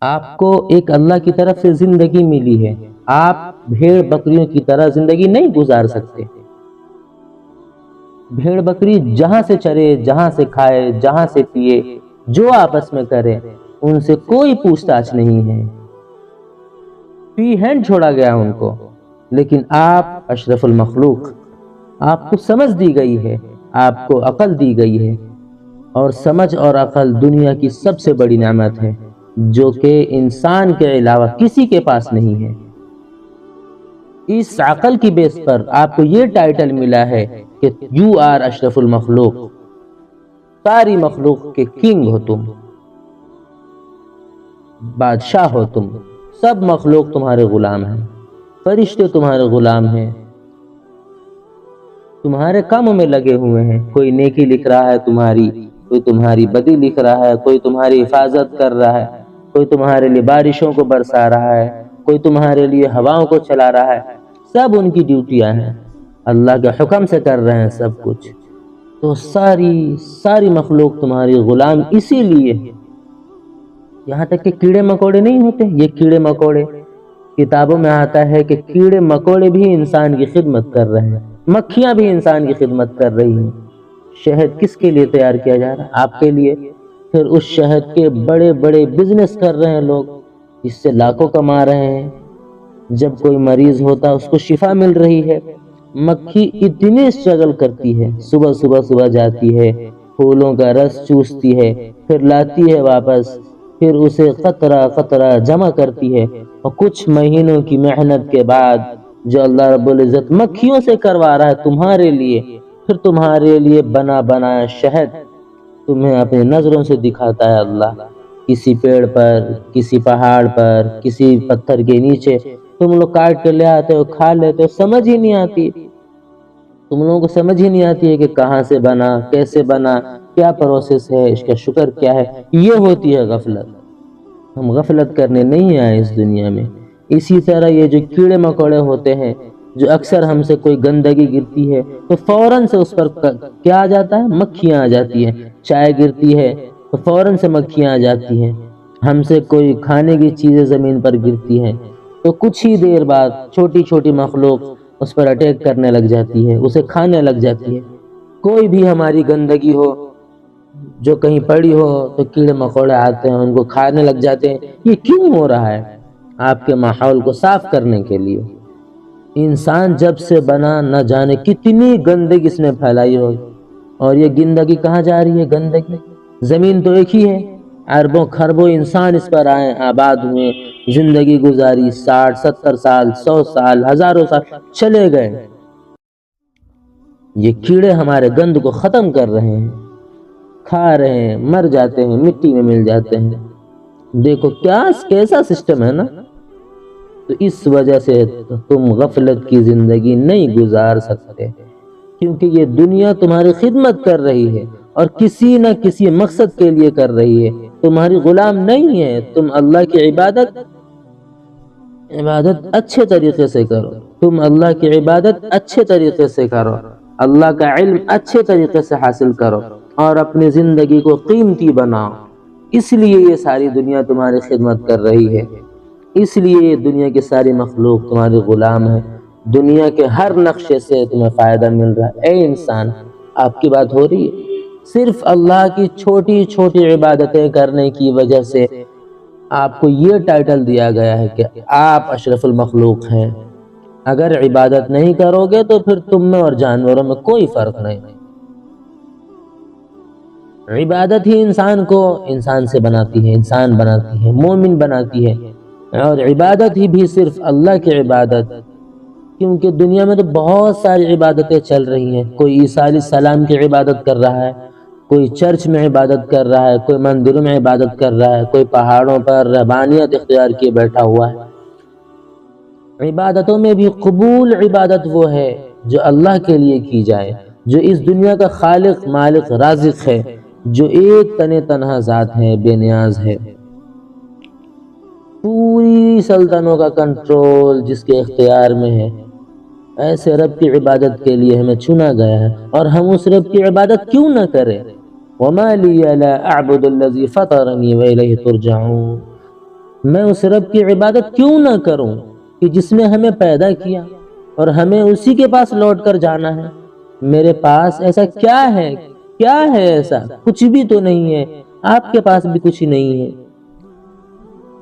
آپ کو ایک اللہ کی طرف سے زندگی ملی ہے، آپ بھیڑ بکریوں کی طرح زندگی نہیں گزار سکتے۔ بھیڑ بکری جہاں سے چرے، جہاں سے کھائے، جہاں سے پیے، جو آپس میں کرے، ان سے کوئی پوچھ تاچھ نہیں ہے، فری ہینڈ چھوڑا گیا ان کو۔ لیکن آپ اشرف المخلوق، آپ کو سمجھ دی گئی ہے، آپ کو عقل دی گئی ہے، اور سمجھ اور عقل دنیا کی سب سے بڑی نعمت ہے، جو کہ انسان کے علاوہ کسی کے پاس نہیں ہے۔ اس عقل کی بیس پر آپ کو یہ ٹائٹل ملا ہے کہ یو آر اشرف المخلوق، ساری مخلوق کے کنگ ہو تم، بادشاہ ہو تم، سب مخلوق تمہارے غلام ہیں، فرشتے تمہارے غلام ہیں، تمہارے کاموں میں لگے ہوئے ہیں، کوئی نیکی لکھ رہا ہے تمہاری، کوئی تمہاری بدی لکھ رہا ہے، کوئی تمہاری حفاظت کر رہا ہے، کوئی تمہارے لیے بارشوں کو برسا رہا ہے، کوئی تمہارے لیے ہواؤں کو چلا رہا ہے، سب ان کی ڈیوٹیاں ہیں، اللہ کے حکم سے کر رہے ہیں سب کچھ۔ تو ساری مخلوق تمہاری غلام اسی لیے، یہاں تک کہ کیڑے مکوڑے نہیں ہوتے، یہ کیڑے مکوڑے کتابوں میں آتا ہے کہ کیڑے مکوڑے بھی انسان کی خدمت کر رہے ہیں، مکھیاں بھی انسان کی خدمت کر رہی ہیں۔ شہد کس کے لیے تیار کیا جا رہا ہے؟ آپ کے لیے۔ پھر اس شہد کے بڑے بڑے بزنس کر رہے ہیں لوگ، اس سے لاکھوں کما رہے ہیں، جب کوئی مریض ہوتا اس کو شفا مل رہی ہے۔ مکھی اتنی اسٹرگل کرتی ہے، صبح جاتی ہے، پھولوں کا رس چوستی ہے، پھر لاتی ہے واپس، پھر اسے قطرہ قطرہ جمع کرتی ہے، اور کچھ مہینوں کی محنت کے بعد جو اللہ رب العزت مکھیوں سے کروا رہا ہے تمہارے لیے، پھر تمہارے لیے بنا بنایا شہد تمہیں اپنی نظروں سے دکھاتا ہے اللہ، کسی پیڑ پر، کسی پہاڑ پر، کسی پتھر کے نیچے، تم لوگ کاٹ کے لے آتے ہو، کھا لیتے ہو، سمجھ ہی نہیں آتی، تم لوگوں کو سمجھ ہی نہیں آتی ہے کہ کہاں سے بنا، کیسے بنا، کیا پروسیس ہے، اس کا شکر کیا ہے۔ یہ ہوتی ہے غفلت۔ ہم غفلت کرنے نہیں آئے اس دنیا میں۔ اسی طرح یہ جو کیڑے مکوڑے ہوتے ہیں، جو اکثر ہم سے کوئی گندگی گرتی ہے تو فوراً سے اس پر کیا آ جاتا ہے؟ مکھیاں آ جاتی ہیں۔ چائے گرتی ہے تو فوراً سے مکھیاں آ جاتی ہیں۔ ہم سے کوئی کھانے کی چیزیں زمین پر گرتی ہیں تو کچھ ہی دیر بعد چھوٹی چھوٹی مخلوق اس پر اٹیک کرنے لگ جاتی ہے، اسے کھانے لگ جاتی ہے۔ کوئی بھی ہماری گندگی ہو جو کہیں پڑی ہو تو کیڑے مکوڑے آتے ہیں، ان کو کھانے لگ جاتے ہیں۔ یہ کیوں ہو رہا ہے؟ آپ کے ماحول کو صاف کرنے کے لیے۔ انسان جب سے بنا نہ جانے کتنی گندگی اس نے پھیلائی ہوگی، اور یہ گندگی کہاں جا رہی ہے؟ گندگی زمین تو ایک ہی ہے، اربوں خربوں انسان اس پر آئے، آباد ہوئے، زندگی گزاری، 60 70 سال، 100 سال، ہزاروں سال چلے گئے۔ یہ کیڑے ہمارے گند کو ختم کر رہے ہیں، کھا رہے ہیں، مر جاتے ہیں، مٹی میں مل جاتے ہیں۔ دیکھو کیسا سسٹم ہے نا۔ تو اس وجہ سے تم غفلت کی زندگی نہیں گزار سکتے، کیونکہ یہ دنیا تمہاری خدمت کر رہی ہے، اور کسی نہ کسی مقصد کے لیے کر رہی ہے، تمہاری غلام نہیں ہے۔ تم اللہ کی عبادت اچھے طریقے سے کرو، تم اللہ کی عبادت اچھے طریقے سے کرو، اللہ کا علم اچھے طریقے سے حاصل کرو، اور اپنی زندگی کو قیمتی بناؤ۔ اس لیے یہ ساری دنیا تمہاری خدمت کر رہی ہے، اس لیے یہ دنیا کی ساری مخلوق تمہاری غلام ہے۔ دنیا کے ہر نقشے سے تمہیں فائدہ مل رہا ہے۔ اے انسان، آپ کی بات ہو رہی ہے۔ صرف اللہ کی چھوٹی چھوٹی عبادتیں کرنے کی وجہ سے آپ کو یہ ٹائٹل دیا گیا ہے کہ آپ اشرف المخلوق ہیں۔ اگر عبادت نہیں کرو گے تو پھر تم میں اور جانوروں میں کوئی فرق نہیں۔ عبادت ہی انسان کو انسان سے بناتی ہے، انسان بناتی ہے، مومن بناتی ہے، اور عبادت ہی بھی صرف اللہ کی عبادت، کیونکہ دنیا میں تو بہت ساری عبادتیں چل رہی ہیں۔ کوئی عیسیٰ علیہ السلام کی عبادت کر رہا ہے، کوئی چرچ میں عبادت کر رہا ہے، کوئی مندروں میں عبادت کر رہا ہے، کوئی پہاڑوں پر رہبانیت اختیار کیے بیٹھا ہوا ہے۔ عبادتوں میں بھی قبول عبادت وہ ہے جو اللہ کے لیے کی جائے، جو اس دنیا کا خالق مالک رازق ہے، جو ایک تن تنہا ذات ہے، بے نیاز ہے، پوری سلطنتوں کا کنٹرول جس کے اختیار میں ہے۔ ایسے رب کی عبادت کے لیے ہمیں چنا گیا ہے، اور ہم اس رب کی عبادت کیوں نہ کریں؟ وَمَا لِيَ لَا أَعْبُدُ الَّذِي فَطَرَنِي وَإِلَيْهِ تُرْجَعُونَ۔ میں اس رب کی عبادت کیوں نہ کروں کہ جس نے ہمیں پیدا کیا اور ہمیں اسی کے پاس لوٹ کر جانا ہے؟ میرے پاس ایسا کیا ہے؟ کیا ہے ایسا؟ کچھ بھی تو نہیں ہے، آپ کے پاس بھی کچھ ہی نہیں ہے۔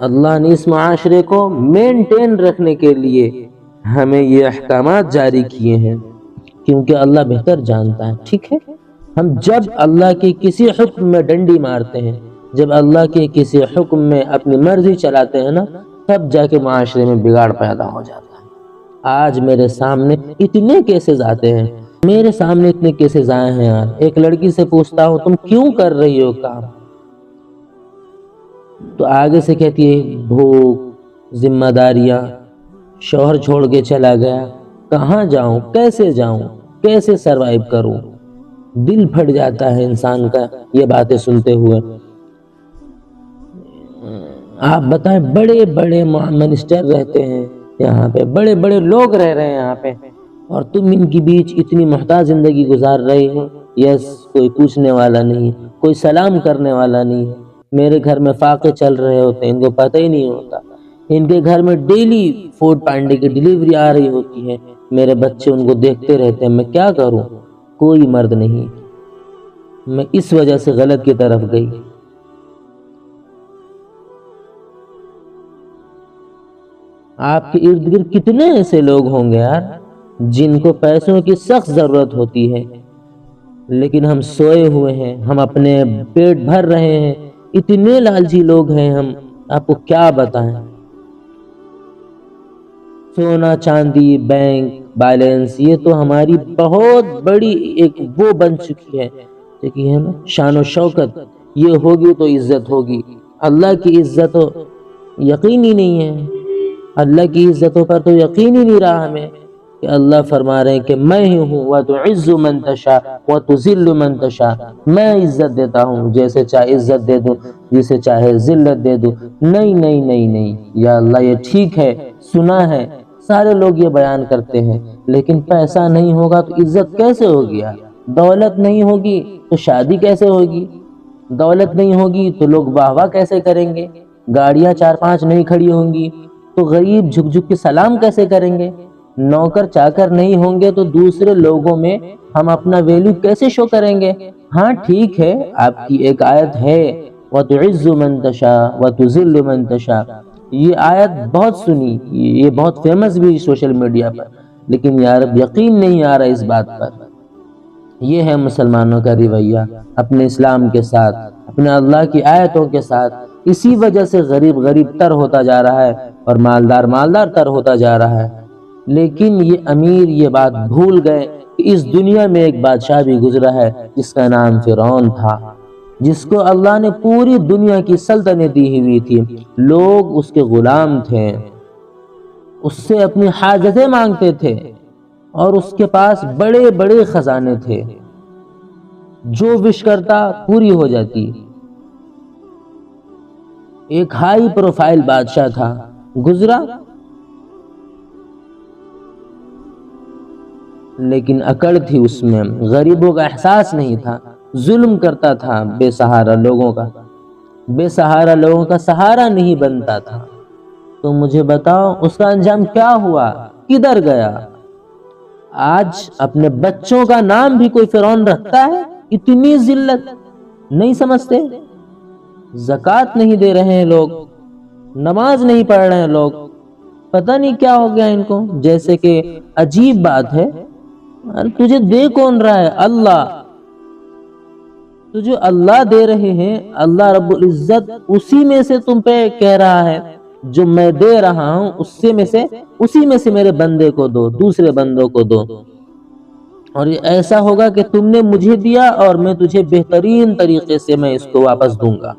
اللہ نے اس معاشرے کو مینٹین رکھنے کے لیے ہمیں یہ احکامات جاری کیے ہیں، کیونکہ اللہ بہتر جانتا ہے۔ ٹھیک ہے، ہم جب اللہ کے کسی حکم میں ڈنڈی مارتے ہیں، جب اللہ کے کسی حکم میں اپنی مرضی چلاتے ہیں نا، تب جا کے معاشرے میں بگاڑ پیدا ہو جاتا ہے۔ آج میرے سامنے اتنے کیسز آتے ہیں، میرے سامنے اتنے کیسز آئے ہیں یار۔ ایک لڑکی سے پوچھتا ہوں تم کیوں کر رہی ہو کام، تو آگے سے کہتی ہے بھوک، ذمہ داریاں، شوہر چھوڑ کے چلا گیا، کہاں جاؤں، کیسے جاؤں، کیسے سروائیو کروں۔ دل پھٹ جاتا ہے انسان کا یہ باتیں سنتے ہوئے۔ آپ بتائیں، بڑے بڑے منسٹر رہتے ہیں یہاں پہ، بڑے بڑے لوگ رہ رہے ہیں یہاں پہ، اور تم ان کی بیچ اتنی محتاج زندگی گزار رہے ہو۔ یس، کوئی پوچھنے والا نہیں، کوئی سلام کرنے والا نہیں ہے۔ میرے گھر میں فاقے چل رہے ہوتے ہیں، ان کو پتہ ہی نہیں ہوتا۔ ان کے گھر میں ڈیلی فوڈ پانڈے کی ڈیلیوری آ رہی ہوتی ہے، میرے بچے ان کو دیکھتے رہتے ہیں۔ میں کیا کروں؟ کوئی مرد نہیں۔ میں اس وجہ سے غلط کی طرف گئی۔ آپ کے ارد گرد کتنے ایسے لوگ ہوں گے یار جن کو پیسوں کی سخت ضرورت ہوتی ہے، لیکن ہم سوئے ہوئے ہیں، ہم اپنے پیٹ بھر رہے ہیں۔ اتنے لالچی لوگ ہیں ہم، آپ کو کیا بتائیں۔ سونا چاندی، بینک بیلنس، یہ تو ہماری بہت بڑی ایک وہ بن چکی ہے نا، شان و شوکت۔ یہ ہوگی تو عزت ہوگی۔ اللہ کی عزت یقین ہی نہیں ہے، اللہ کی عزتوں پر تو یقین ہی نہیں رہا ہمیں، کہ اللہ فرما رہے ہیں کہ میں ہی ہوں وَتُعِزُّ مَن تَشَاءُ وَتُذِلُّ مَن تَشَاءُ۔ میں عزت دیتا ہوں، جیسے چاہے عزت دے دوں، جسے چاہے ذلت دے دوں۔ نہیں نہیں نہیں نہیں، یا اللہ یہ ٹھیک ہے، سنا ہے، سارے لوگ یہ بیان کرتے ہیں، لیکن پیسہ نہیں ہوگا تو عزت کیسے ہوگی یار؟ دولت نہیں ہوگی تو شادی کیسے ہوگی؟ دولت نہیں ہوگی تو لوگ واہ واہ کیسے کریں گے؟ گاڑیاں 4-5 نہیں کھڑی ہوں گی تو غریب جھک جھک کے سلام کیسے کریں گے؟ نوکر چاکر نہیں ہوں گے تو دوسرے لوگوں میں ہم اپنا ویلیو کیسے شو کریں گے؟ ہاں ٹھیک ہے، آپ کی ایک آیت ہے وَتُعِزُّ مَن تَشَاءُ وَتُذِلُّ مَن تَشَاءُ، یہ آیت بہت سنی، یہ بہت فیمس بھی سوشل میڈیا پر، لیکن یار اب یقین نہیں آ رہا اس بات پر۔ یہ ہے مسلمانوں کا رویہ اپنے اسلام کے ساتھ، اپنے اللہ کی آیتوں کے ساتھ۔ اسی وجہ سے غریب غریب تر ہوتا جا رہا ہے اور مالدار مالدار تر ہوتا جا رہا ہے۔ لیکن یہ امیر یہ بات بھول گئے کہ اس دنیا میں ایک بادشاہ بھی گزرا ہے جس کا نام فرعون تھا، جس کو اللہ نے پوری دنیا کی سلطنت دی ہوئی تھی، لوگ اس کے غلام تھے، اس سے اپنی حاجتیں مانگتے تھے، اور اس کے پاس بڑے بڑے خزانے تھے، جو وش کرتا پوری ہو جاتی۔ ایک ہائی پروفائل بادشاہ تھا، گزرا، لیکن اکڑ تھی اس میں، غریبوں کا احساس نہیں تھا، ظلم کرتا تھا بے سہارا لوگوں کا، بے سہارا لوگوں کا سہارا نہیں بنتا تھا۔ تو مجھے بتاؤ اس کا انجام کیا ہوا، کدھر گیا؟ آج اپنے بچوں کا نام بھی کوئی فرعون رکھتا ہے؟ اتنی ذلت نہیں سمجھتے؟ زکوٰۃ نہیں دے رہے ہیں لوگ، نماز نہیں پڑھ رہے ہیں لوگ، پتہ نہیں کیا ہو گیا ان کو۔ جیسے کہ عجیب بات ہے، تجھے دے کون رہا ہے؟ اللہ، تجھے اللہ دے رہے ہیں، اللہ رب العزت اسی میں سے تم پہ کہہ رہا ہے جو میں دے رہا ہوں اسی میں سے میرے بندے کو دو، دوسرے بندوں کو دو، اور یہ ایسا ہوگا کہ تم نے مجھے دیا اور میں تجھے بہترین طریقے سے میں اس کو واپس دوں گا۔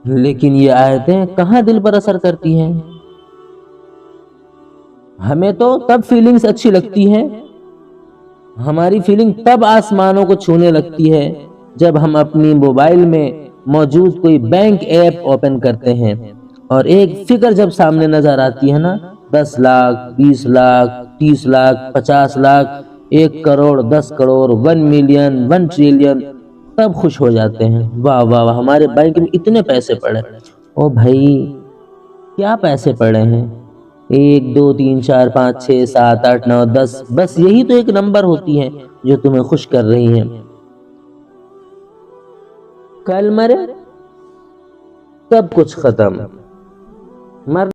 لیکن یہ آیتیں کہاں دل پر اثر کرتی ہیں؟ ہمیں تو تب فیلنگز اچھی لگتی ہیں، ہماری فیلنگ تب آسمانوں کو چھونے لگتی ہے جب ہم اپنی موبائل میں موجود کوئی بینک ایپ اوپن کرتے ہیں، اور ایک فگر جب سامنے نظر آتی ہے نا، 10 لاکھ 20 لاکھ 30 لاکھ 50 لاکھ 1 کروڑ 10 کروڑ 1 ملین 1 ٹریلین، تب خوش ہو جاتے ہیں، واہ واہ واہ ہمارے بینک میں اتنے پیسے پڑے۔ او بھائی کیا پیسے پڑے ہیں، 1 2 3 4 5 6 7 8 9 10، بس یہی تو ایک نمبر ہوتی ہیں جو تمہیں خوش کر رہی ہیں۔ کل مرے تب کچھ ختم، مر